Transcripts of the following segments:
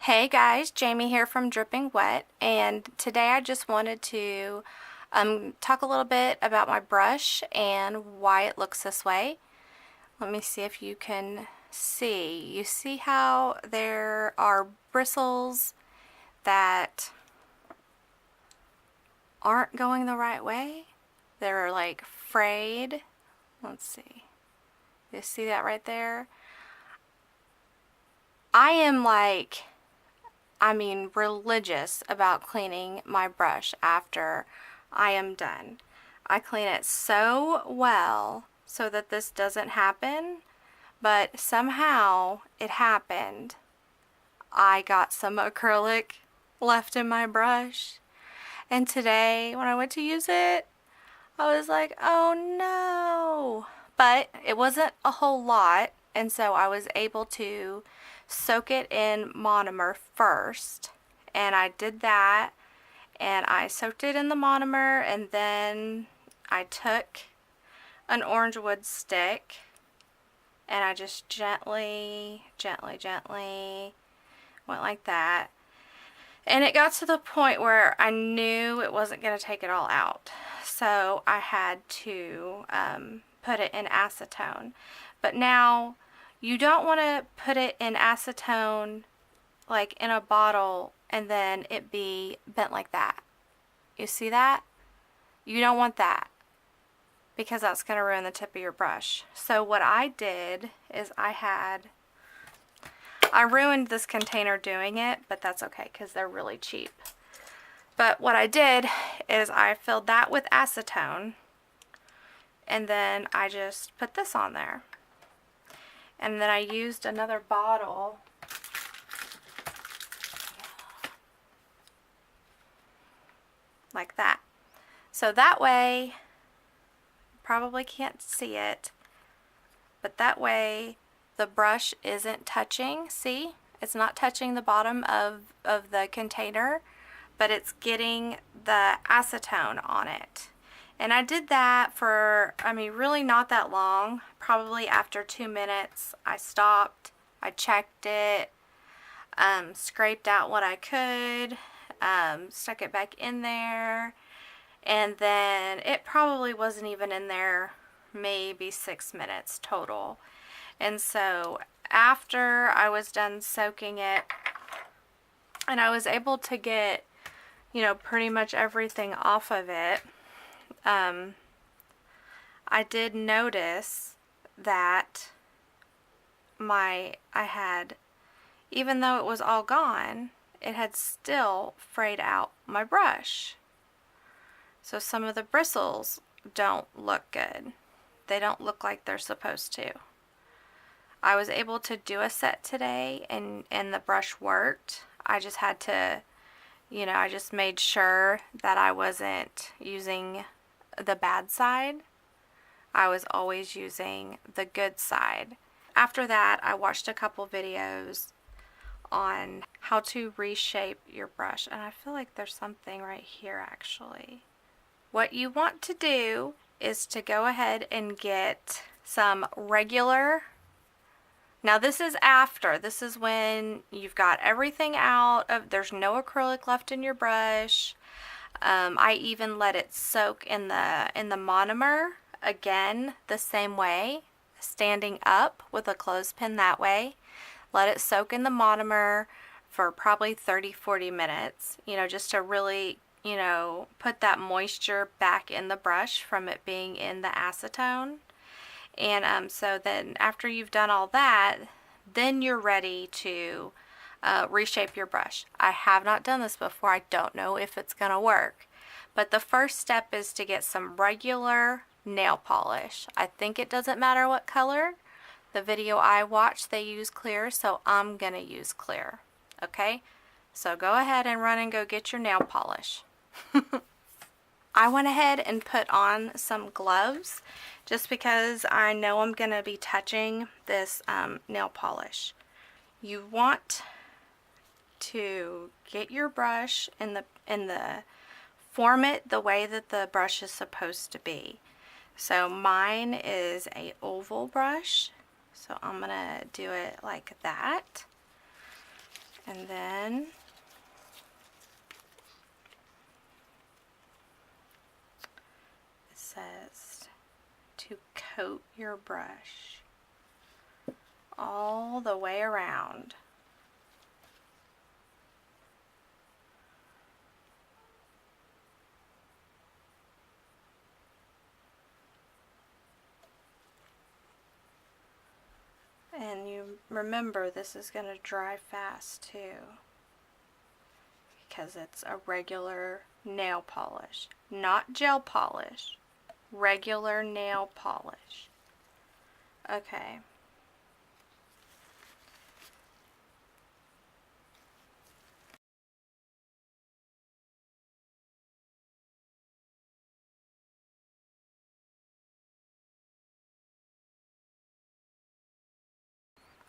Hey guys, Jamie here from Dripping Wet, and today I just wanted to talk a little bit about my brush and why it looks this way. Let me see if you can see. You see how there are bristles that aren't going the right way? They're like frayed. Let's see. You see that right there? I am religious about cleaning my brush after I am done. I clean it so well so that this doesn't happen, but somehow it happened. I got some acrylic left in my brush, and today when I went to use it, I was like, oh no. But it wasn't a whole lot, and so I was able to soak it in monomer first, and I did that, and I soaked it in the monomer, and then I took an orange wood stick and I just gently went like that, and it got to the point where I knew it wasn't going to take it all out, so I had to put it in acetone. But now you don't want to put it in acetone like in a bottle and then it be bent like that. You see that? You don't want that, because that's going to ruin the tip of your brush. So what I did is I ruined this container doing it, but that's okay because they're really cheap. But what I did is I filled that with acetone, and then I just put this on there. And then I used another bottle like that. So that way, probably can't see it, but that way the brush isn't touching. See? It's not touching the bottom of the container, but it's getting the acetone on it. And I did that for, really not that long. Probably after 2 minutes, I stopped, I checked it, scraped out what I could, stuck it back in there, and then it probably wasn't even in there maybe 6 minutes total. And so after I was done soaking it, and I was able to get, pretty much everything off of it, I did notice that even though it was all gone, it had still frayed out my brush. So some of the bristles don't look good. They don't look like they're supposed to. I was able to do a set today, and the brush worked. I just had to, I just made sure that I wasn't using the bad side. I was always using the good side. After that, I watched a couple videos on how to reshape your brush, and I feel like there's something right here actually. What you want to do is to go ahead and get some regular. Now this is when you've got everything out of, there's no acrylic left in your brush. I even let it soak in the monomer, again the same way, standing up with a clothespin that way. Let it soak in the monomer for probably 30-40 minutes, just to really, put that moisture back in the brush from it being in the acetone. And so then after you've done all that, then you're ready to reshape your brush. I have not done this before. I don't know if it's going to work. But the first step is to get some regular nail polish. I think it doesn't matter what color. The video I watched, they use clear, so I'm going to use clear. Okay? So go ahead and run and go get your nail polish. I went ahead and put on some gloves just because I know I'm going to be touching this nail polish. You want to get your brush form it the way that the brush is supposed to be. So mine is a oval brush, so I'm going to do it like that. And then it says to coat your brush all the way around. And you remember this is going to dry fast too, because it's a regular nail polish, not gel polish, regular nail polish. Okay.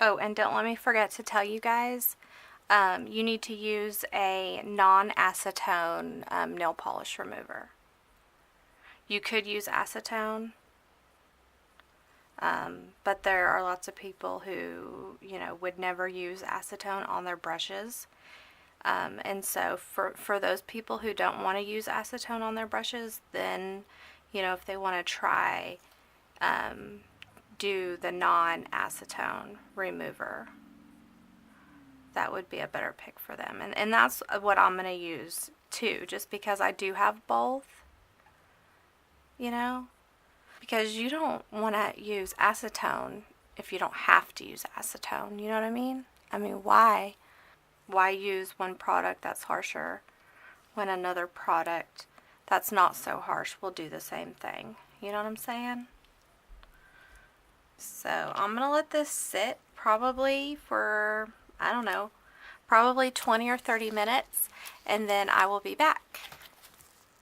Oh, and don't let me forget to tell you guys, you need to use a non-acetone nail polish remover. You could use acetone, but there are lots of people who, you know, would never use acetone on their brushes. And so for those people who don't want to use acetone on their brushes, then, you know, if they want to try, do the non-acetone remover, that would be a better pick for them. And that's what I'm going to use too, just because I do have both, you know, because you don't want to use acetone if you don't have to use acetone, you know what I mean? I mean, why use one product that's harsher when another product that's not so harsh will do the same thing? You know what I'm saying? So I'm going to let this sit probably for, I don't know, probably 20 or 30 minutes, and then I will be back.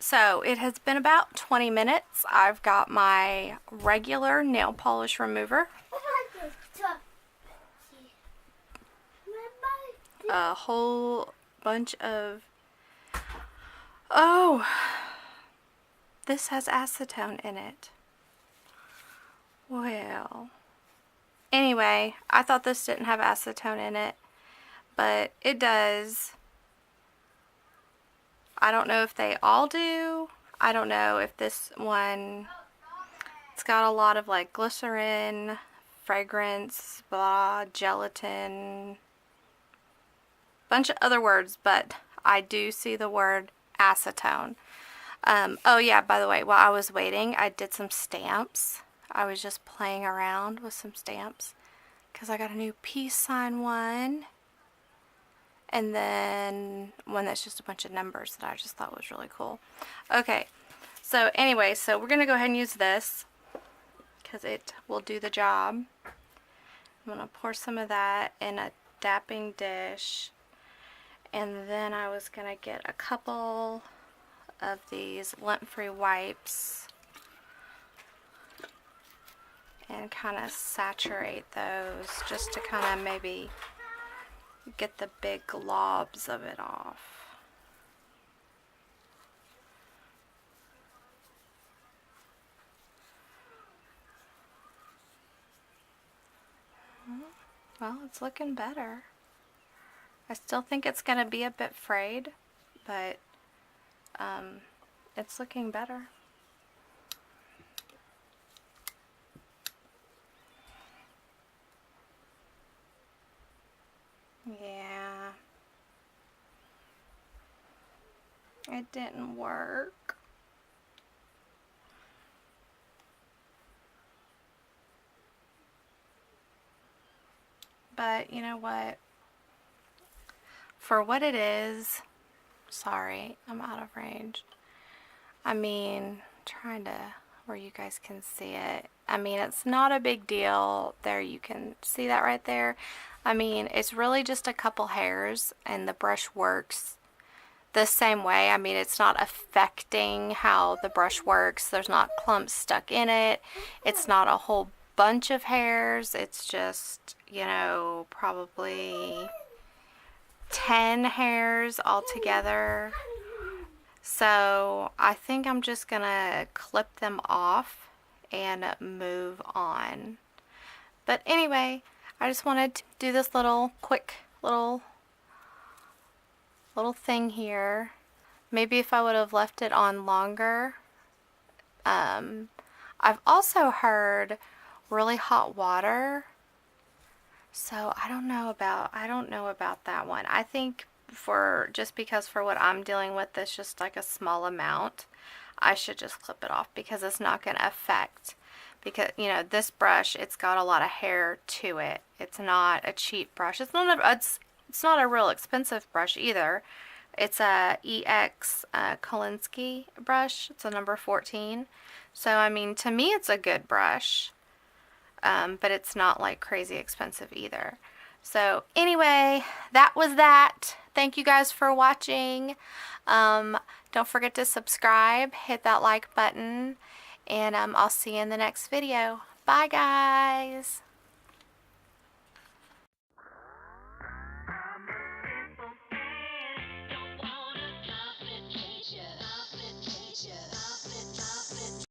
So it has been about 20 minutes. I've got my regular nail polish remover, a whole bunch of, oh, this has acetone in it. Well, anyway, I thought this didn't have acetone in it, but it does. I don't know if they all do. I don't know if this one, it's got a lot of like glycerin, fragrance, blah, gelatin, bunch of other words, but I do see the word acetone. Oh yeah, by the way, while I was waiting, I did some stamps. I was just playing around with some stamps because I got a new peace sign one, and then one that's just a bunch of numbers that I just thought was really cool. Okay, so anyway, so we're gonna go ahead and use this because it will do the job. I'm gonna pour some of that in a dapping dish, and then I was gonna get a couple of these lint-free wipes and kind of saturate those just to kind of maybe get the big globs of it off. Well, it's looking better. I still think it's going to be a bit frayed, but it's looking better. Yeah. It didn't work. But you know what? For what it is, sorry, I'm out of range. I mean, trying to where you guys can see it. I mean, it's not a big deal. There, you can see that right there. I mean, it's really just a couple hairs, and the brush works the same way. I mean, it's not affecting how the brush works. There's not clumps stuck in it. It's not a whole bunch of hairs. It's just, you know, probably 10 hairs altogether. So I think I'm just gonna clip them off and move on. But anyway, I just wanted to do this little quick little little thing here. Maybe if I would have left it on longer. I've also heard really hot water. So I don't know about that one. I think because for what I'm dealing with, it's just like a small amount, I should just clip it off because it's not going to affect, because you know, this brush, it's got a lot of hair to it. It's not a cheap brush. It's not a real expensive brush either. It's a EX Kolinsky brush. It's a number 14. So I mean, to me it's a good brush. But it's not like crazy expensive either. So anyway, that was that. Thank you guys for watching. Don't forget to subscribe, hit that like button, and I'll see you in the next video. Bye guys.